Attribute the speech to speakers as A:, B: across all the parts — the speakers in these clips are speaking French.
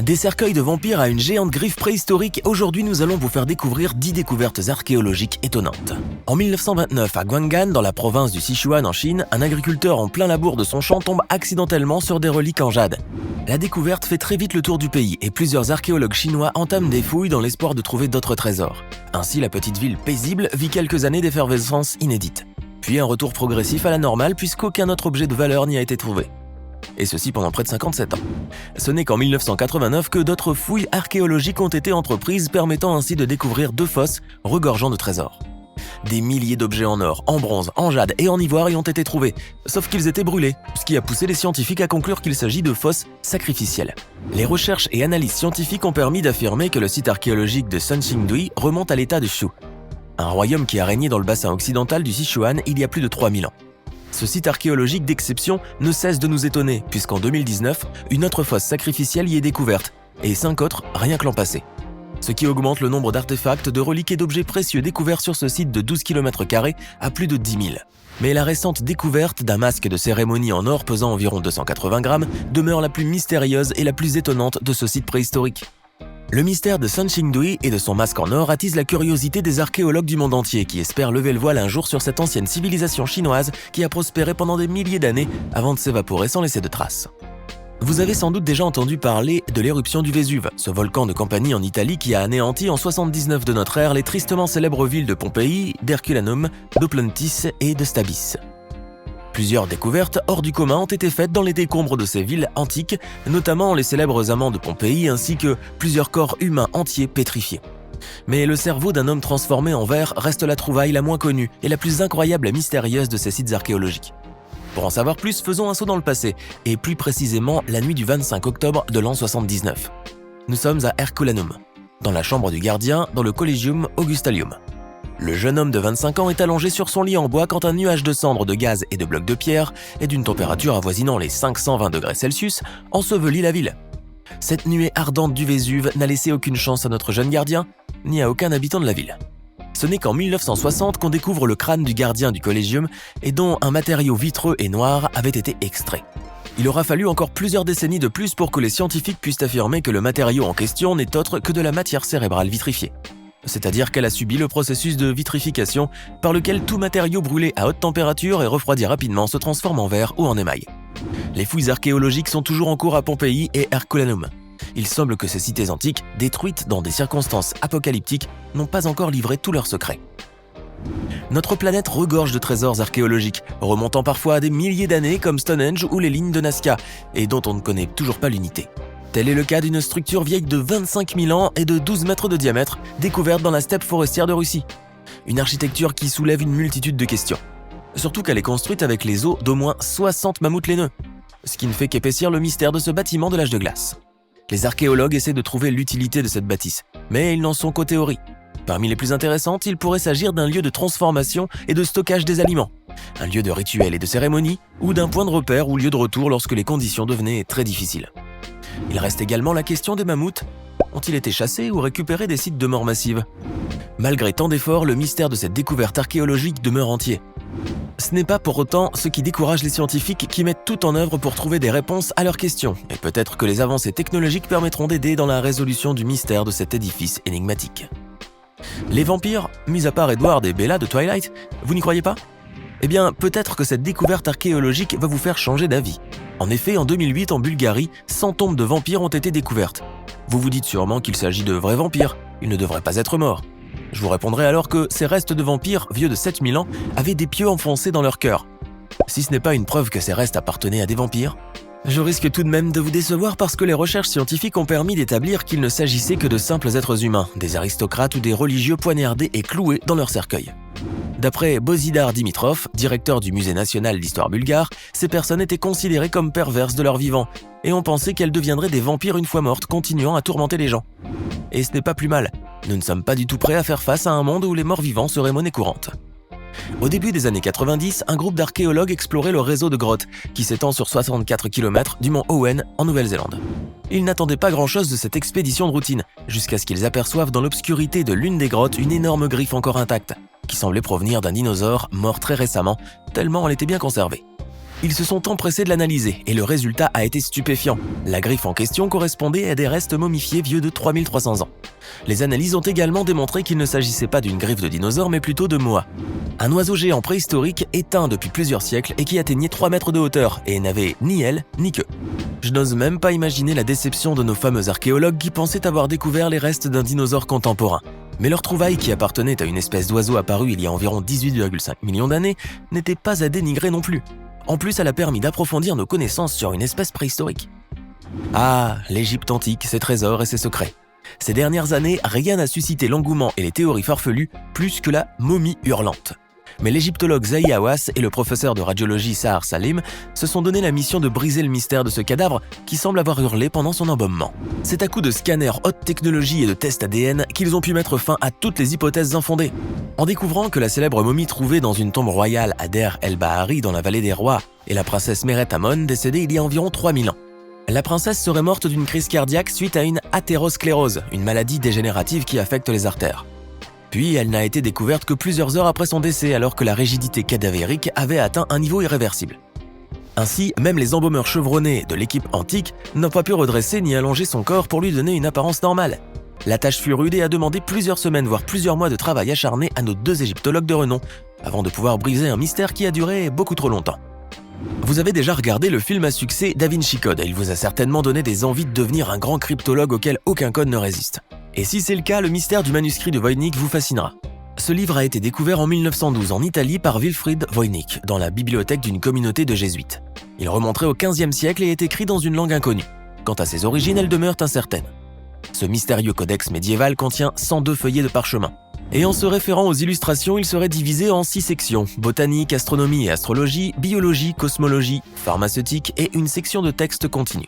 A: Des cercueils de vampires à une géante griffe préhistorique, aujourd'hui nous allons vous faire découvrir 10 découvertes archéologiques étonnantes. En 1929, à Guang'an, dans la province du Sichuan en Chine, un agriculteur en plein labour de son champ tombe accidentellement sur des reliques en jade. La découverte fait très vite le tour du pays et plusieurs archéologues chinois entament des fouilles dans l'espoir de trouver d'autres trésors. Ainsi, la petite ville paisible vit quelques années d'effervescence inédite. Puis un retour progressif à la normale puisqu'aucun autre objet de valeur n'y a été trouvé. Et ceci pendant près de 57 ans. Ce n'est qu'en 1989 que d'autres fouilles archéologiques ont été entreprises, permettant ainsi de découvrir 2 fosses regorgeant de trésors. Des milliers d'objets en or, en bronze, en jade et en ivoire y ont été trouvés, sauf qu'ils étaient brûlés, ce qui a poussé les scientifiques à conclure qu'il s'agit de fosses sacrificielles. Les recherches et analyses scientifiques ont permis d'affirmer que le site archéologique de Sanxingdui remonte à l'état de Shu, un royaume qui a régné dans le bassin occidental du Sichuan il y a plus de 3000 ans. Ce site archéologique d'exception ne cesse de nous étonner, puisqu'en 2019, une autre fosse sacrificielle y est découverte, et 5 autres rien que l'an passé. Ce qui augmente le nombre d'artefacts, de reliques et d'objets précieux découverts sur ce site de 12 km² à plus de 10 000. Mais la récente découverte d'un masque de cérémonie en or pesant environ 280 grammes demeure la plus mystérieuse et la plus étonnante de ce site préhistorique. Le mystère de Sanxingdui et de son masque en or attise la curiosité des archéologues du monde entier qui espèrent lever le voile un jour sur cette ancienne civilisation chinoise qui a prospéré pendant des milliers d'années avant de s'évaporer sans laisser de traces. Vous avez sans doute déjà entendu parler de l'éruption du Vésuve, ce volcan de Campanie en Italie qui a anéanti en 79 de notre ère les tristement célèbres villes de Pompéi, d'Herculanum, d'Oplontis et de Stabis. Plusieurs découvertes hors du commun ont été faites dans les décombres de ces villes antiques, notamment les célèbres amants de Pompéi ainsi que plusieurs corps humains entiers pétrifiés. Mais le cerveau d'un homme transformé en verre reste la trouvaille la moins connue et la plus incroyable et mystérieuse de ces sites archéologiques. Pour en savoir plus, faisons un saut dans le passé, et plus précisément la nuit du 25 octobre de l'an 79. Nous sommes à Herculanum, dans la chambre du gardien, dans le Collegium Augustalium. Le jeune homme de 25 ans est allongé sur son lit en bois quand un nuage de cendres, de gaz et de blocs de pierre, et d'une température avoisinant les 520 degrés Celsius, ensevelit la ville. Cette nuée ardente du Vésuve n'a laissé aucune chance à notre jeune gardien, ni à aucun habitant de la ville. Ce n'est qu'en 1960 qu'on découvre le crâne du gardien du Collegium et dont un matériau vitreux et noir avait été extrait. Il aura fallu encore plusieurs décennies de plus pour que les scientifiques puissent affirmer que le matériau en question n'est autre que de la matière cérébrale vitrifiée. C'est-à-dire qu'elle a subi le processus de vitrification par lequel tout matériau brûlé à haute température et refroidi rapidement se transforme en verre ou en émail. Les fouilles archéologiques sont toujours en cours à Pompéi et Herculanum. Il semble que ces cités antiques, détruites dans des circonstances apocalyptiques, n'ont pas encore livré tous leurs secrets. Notre planète regorge de trésors archéologiques, remontant parfois à des milliers d'années comme Stonehenge ou les lignes de Nazca, et dont on ne connaît toujours pas l'unité. Tel est le cas d'une structure vieille de 25 000 ans et de 12 mètres de diamètre, découverte dans la steppe forestière de Russie. Une architecture qui soulève une multitude de questions. Surtout qu'elle est construite avec les os d'au moins 60 mammouths laineux, ce qui ne fait qu'épaissir le mystère de ce bâtiment de l'âge de glace. Les archéologues essaient de trouver l'utilité de cette bâtisse, mais ils n'en sont qu'aux théories. Parmi les plus intéressantes, il pourrait s'agir d'un lieu de transformation et de stockage des aliments, un lieu de rituel et de cérémonie, ou d'un point de repère ou lieu de retour lorsque les conditions devenaient très difficiles. Il reste également la question des mammouths. Ont-ils été chassés ou récupérés des sites de mort massive? Malgré tant d'efforts, le mystère de cette découverte archéologique demeure entier. Ce n'est pas pour autant ce qui décourage les scientifiques qui mettent tout en œuvre pour trouver des réponses à leurs questions, et peut-être que les avancées technologiques permettront d'aider dans la résolution du mystère de cet édifice énigmatique. Les vampires, mis à part Edward et Bella de Twilight, vous n'y croyez pas? Eh bien, peut-être que cette découverte archéologique va vous faire changer d'avis. En effet, en 2008, en Bulgarie, 100 tombes de vampires ont été découvertes. Vous vous dites sûrement qu'il s'agit de vrais vampires, ils ne devraient pas être morts. Je vous répondrai alors que ces restes de vampires, vieux de 7000 ans, avaient des pieux enfoncés dans leur cœur. Si ce n'est pas une preuve que ces restes appartenaient à des vampires, je risque tout de même de vous décevoir parce que les recherches scientifiques ont permis d'établir qu'il ne s'agissait que de simples êtres humains, des aristocrates ou des religieux poignardés et cloués dans leur cercueil. D'après Bozidar Dimitrov, directeur du Musée national d'histoire bulgare, ces personnes étaient considérées comme perverses de leur vivant et on pensait qu'elles deviendraient des vampires une fois mortes, continuant à tourmenter les gens. Et ce n'est pas plus mal, nous ne sommes pas du tout prêts à faire face à un monde où les morts vivants seraient monnaie courante. Au début des années 90, un groupe d'archéologues explorait le réseau de grottes, qui s'étend sur 64 km du mont Owen en Nouvelle-Zélande. Ils n'attendaient pas grand-chose de cette expédition de routine, jusqu'à ce qu'ils aperçoivent dans l'obscurité de l'une des grottes une énorme griffe encore intacte, qui semblait provenir d'un dinosaure mort très récemment, tellement elle était bien conservée. Ils se sont empressés de l'analyser et le résultat a été stupéfiant. La griffe en question correspondait à des restes momifiés vieux de 3300 ans. Les analyses ont également démontré qu'il ne s'agissait pas d'une griffe de dinosaure mais plutôt de moa. Un oiseau géant préhistorique éteint depuis plusieurs siècles et qui atteignait 3 mètres de hauteur et n'avait ni aile ni queue. Je n'ose même pas imaginer la déception de nos fameux archéologues qui pensaient avoir découvert les restes d'un dinosaure contemporain. Mais leur trouvaille, qui appartenait à une espèce d'oiseau apparu il y a environ 18,5 millions d'années, n'était pas à dénigrer non plus. En plus, elle a permis d'approfondir nos connaissances sur une espèce préhistorique. Ah, l'Égypte antique, ses trésors et ses secrets. Ces dernières années, rien n'a suscité l'engouement et les théories farfelues plus que la momie hurlante. Mais l'égyptologue Zahi Hawass et le professeur de radiologie Sahar Salim se sont donné la mission de briser le mystère de ce cadavre qui semble avoir hurlé pendant son embaumement. C'est à coups de scanners haute technologie et de tests ADN qu'ils ont pu mettre fin à toutes les hypothèses infondées. En découvrant que la célèbre momie trouvée dans une tombe royale à Der el-Bahari dans la vallée des rois est la princesse Meret Amon décédée il y a environ 3000 ans. La princesse serait morte d'une crise cardiaque suite à une athérosclérose, une maladie dégénérative qui affecte les artères. Puis, elle n'a été découverte que plusieurs heures après son décès alors que la rigidité cadavérique avait atteint un niveau irréversible. Ainsi, même les embaumeurs chevronnés de l'équipe antique n'ont pas pu redresser ni allonger son corps pour lui donner une apparence normale. La tâche fut rude et a demandé plusieurs semaines voire plusieurs mois de travail acharné à nos 2 égyptologues de renom avant de pouvoir briser un mystère qui a duré beaucoup trop longtemps. Vous avez déjà regardé le film à succès Da Vinci Code et il vous a certainement donné des envies de devenir un grand cryptologue auquel aucun code ne résiste. Et si c'est le cas, le mystère du manuscrit de Voynich vous fascinera. Ce livre a été découvert en 1912 en Italie par Wilfried Voynich dans la bibliothèque d'une communauté de jésuites. Il remonterait au XVe siècle et est écrit dans une langue inconnue. Quant à ses origines, elles demeurent incertaines. Ce mystérieux codex médiéval contient 102 feuillets de parchemin. Et en se référant aux illustrations, il serait divisé en 6 sections, botanique, astronomie et astrologie, biologie, cosmologie, pharmaceutique et une section de texte continu.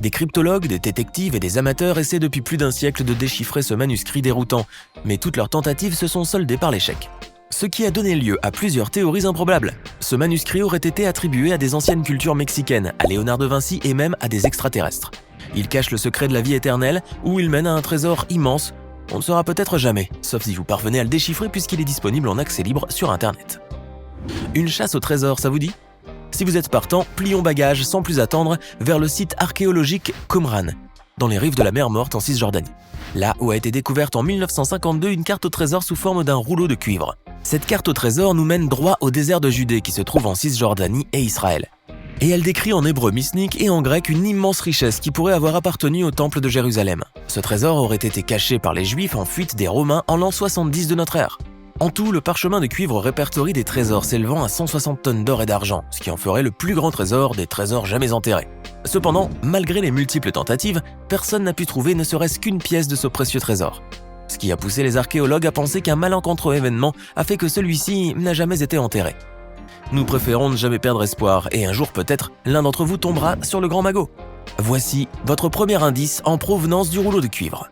A: Des cryptologues, des détectives et des amateurs essaient depuis plus d'un siècle de déchiffrer ce manuscrit déroutant, mais toutes leurs tentatives se sont soldées par l'échec. Ce qui a donné lieu à plusieurs théories improbables. Ce manuscrit aurait été attribué à des anciennes cultures mexicaines, à Léonard de Vinci et même à des extraterrestres. Il cache le secret de la vie éternelle ou il mène à un trésor immense. On ne saura peut-être jamais, sauf si vous parvenez à le déchiffrer puisqu'il est disponible en accès libre sur Internet. Une chasse au trésor, ça vous dit ? Si vous êtes partant, plions bagages sans plus attendre vers le site archéologique Qumran, dans les rives de la mer Morte en Cisjordanie. Là où a été découverte en 1952 une carte au trésor sous forme d'un rouleau de cuivre. Cette carte au trésor nous mène droit au désert de Judée qui se trouve en Cisjordanie et Israël. Et elle décrit en hébreu mysnique et en grec une immense richesse qui pourrait avoir appartenu au temple de Jérusalem. Ce trésor aurait été caché par les Juifs en fuite des Romains en l'an 70 de notre ère. En tout, le parchemin de cuivre répertorie des trésors s'élevant à 160 tonnes d'or et d'argent, ce qui en ferait le plus grand trésor des trésors jamais enterrés. Cependant, malgré les multiples tentatives, personne n'a pu trouver ne serait-ce qu'une pièce de ce précieux trésor. Ce qui a poussé les archéologues à penser qu'un malencontreux événement a fait que celui-ci n'a jamais été enterré. Nous préférons ne jamais perdre espoir et un jour peut-être, l'un d'entre vous tombera sur le grand magot. Voici votre premier indice en provenance du rouleau de cuivre.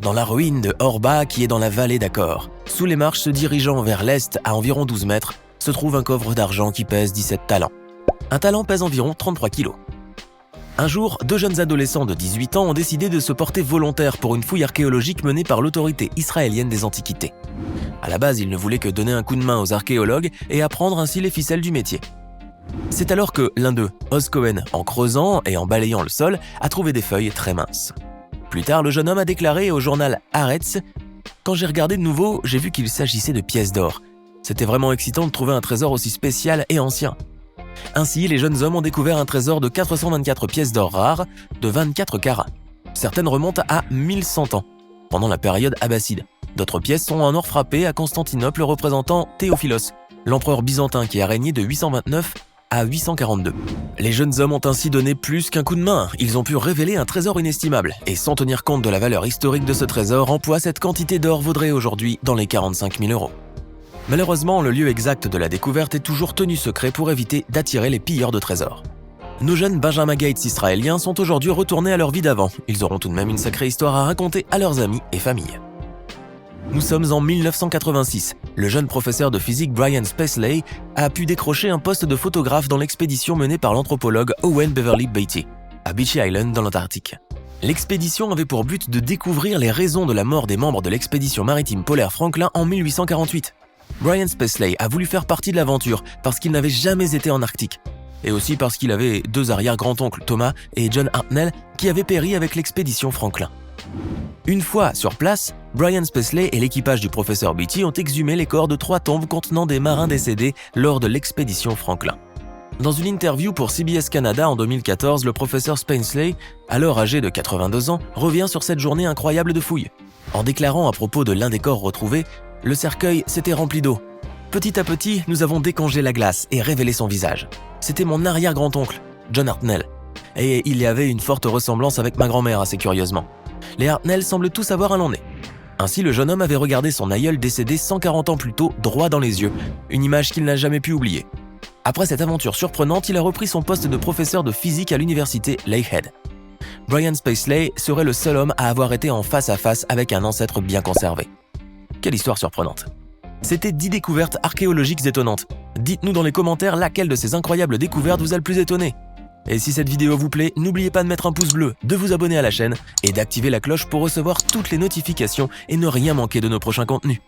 A: Dans la ruine de Orba qui est dans la vallée d'Accor, sous les marches se dirigeant vers l'est à environ 12 mètres, se trouve un coffre d'argent qui pèse 17 talents. Un talent pèse environ 33 kilos. Un jour, 2 jeunes adolescents de 18 ans ont décidé de se porter volontaires pour une fouille archéologique menée par l'autorité israélienne des Antiquités. À la base, ils ne voulaient que donner un coup de main aux archéologues et apprendre ainsi les ficelles du métier. C'est alors que l'un d'eux, Oz Cohen, en creusant et en balayant le sol, a trouvé des feuilles très minces. Plus tard, le jeune homme a déclaré au journal Haaretz « Quand j'ai regardé de nouveau, j'ai vu qu'il s'agissait de pièces d'or. C'était vraiment excitant de trouver un trésor aussi spécial et ancien. » Ainsi, les jeunes hommes ont découvert un trésor de 424 pièces d'or rares de 24 carats. Certaines remontent à 1100 ans, pendant la période abbasside. D'autres pièces sont en or frappé à Constantinople représentant Théophilos, l'empereur byzantin qui a régné de 829 à 842. Les jeunes hommes ont ainsi donné plus qu'un coup de main, ils ont pu révéler un trésor inestimable, et sans tenir compte de la valeur historique de ce trésor, en poids cette quantité d'or vaudrait aujourd'hui dans les 45 000 €. Malheureusement, le lieu exact de la découverte est toujours tenu secret pour éviter d'attirer les pilleurs de trésors. Nos jeunes Benjamin Gates israéliens sont aujourd'hui retournés à leur vie d'avant, ils auront tout de même une sacrée histoire à raconter à leurs amis et familles. Nous sommes en 1986. Le jeune professeur de physique Brian Spacely a pu décrocher un poste de photographe dans l'expédition menée par l'anthropologue Owen Beverly Beatty, à Beechey Island dans l'Antarctique. L'expédition avait pour but de découvrir les raisons de la mort des membres de l'expédition maritime polaire Franklin en 1848. Brian Spacely a voulu faire partie de l'aventure parce qu'il n'avait jamais été en Arctique. et aussi parce qu'il avait 2 arrière-grands-oncles, Thomas et John Hartnell, qui avaient péri avec l'expédition Franklin. Une fois sur place, Brian Spacely et l'équipage du professeur Beatty ont exhumé les corps de 3 tombes contenant des marins décédés lors de l'expédition Franklin. Dans une interview pour CBS Canada en 2014, le professeur Spacely, alors âgé de 82 ans, revient sur cette journée incroyable de fouilles. En déclarant à propos de l'un des corps retrouvés, « Le cercueil s'était rempli d'eau. Petit à petit, nous avons décongelé la glace et révélé son visage. C'était mon arrière-grand-oncle, John Hartnell. Et il y avait une forte ressemblance avec ma grand-mère, assez curieusement. Les Hartnell semblent tous avoir un long nez. » Ainsi, le jeune homme avait regardé son aïeul décédé 140 ans plus tôt droit dans les yeux, une image qu'il n'a jamais pu oublier. Après cette aventure surprenante, il a repris son poste de professeur de physique à l'université Lakehead. Brian Spacely serait le seul homme à avoir été en face à face avec un ancêtre bien conservé. Quelle histoire surprenante. C'était 10 découvertes archéologiques étonnantes. Dites-nous dans les commentaires laquelle de ces incroyables découvertes vous a le plus étonné. Et si cette vidéo vous plaît, n'oubliez pas de mettre un pouce bleu, de vous abonner à la chaîne et d'activer la cloche pour recevoir toutes les notifications et ne rien manquer de nos prochains contenus.